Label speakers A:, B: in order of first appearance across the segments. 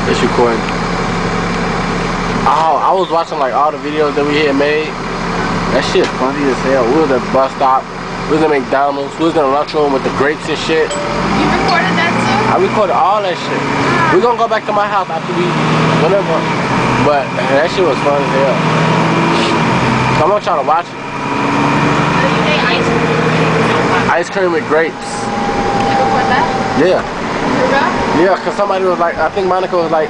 A: It's recording. Oh, I was watching like all the videos that we had made. That shit funny as hell. We was at the bus stop. We was at McDonald's. We was in the lunchroom with the grapes and shit.
B: You recorded that too?
A: I recorded all that shit. We gonna go back to my house after we, whatever. But that shit was fun as hell. I want y'all to watch it.
B: You ate ice cream?
A: Ice cream with grapes.
B: You record that?
A: Yeah.
B: For real?
A: Yeah, cause somebody was like, I think Monica was like,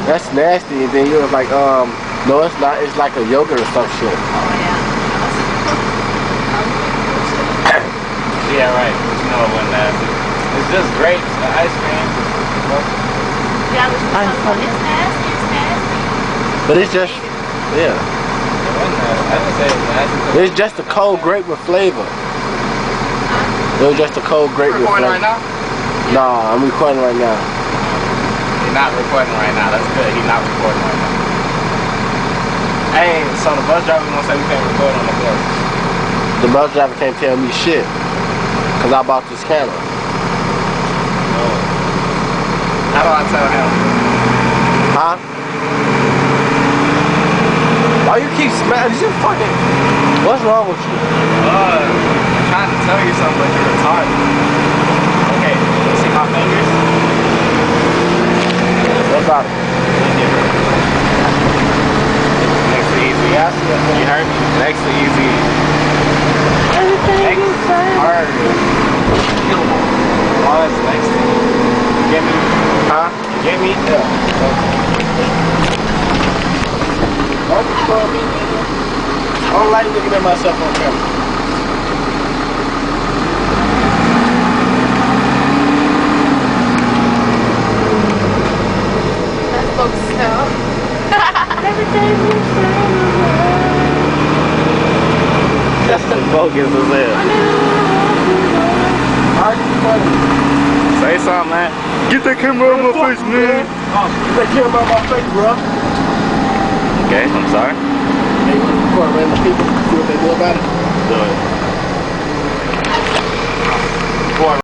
A: that's nasty, and then you was like, no, it's not. It's like a yogurt or some shit.
B: Oh yeah.
C: Yeah, right. You know it wasn't nasty. It's just grapes and ice cream.
B: Yeah, but it's nasty. It's nasty.
A: But it's just, yeah.
C: It wasn't nasty. I didn't say it was nasty.
A: It's just a cold grape with flavor. It was just a cold grape with flavor.
C: Recording right now?
A: Nah, I'm recording right now.
C: He's not recording right now. That's good. He's not recording right now. Hey, so the bus driver gonna say we can't record on the bus.
A: The bus driver can't tell me shit. Cause I bought this camera.
C: Oh. How do I tell him?
A: Huh? Why you keep smacking? You fucking... What's wrong with you?
C: I'm trying to tell you something, but you're retarded. Okay, see my fingers?
A: What about it?
C: Next to easy.
A: Yeah, I see that.
C: You heard me? Next to easy.
A: Everything is fine.
C: Hard. All that's next to you. You get me?
A: Huh?
C: You get me?
A: Yeah. Don't control me, nigga. I don't like looking at myself on camera.
B: That's folks hell.
A: Everything is fine. That's the bogus as hell.
C: Say something, man. Get that camera on my face, man.
A: Get that camera on my face, bro.
C: Okay, I'm sorry.
A: Hey, you record random people, see what they do about it?
C: Do it.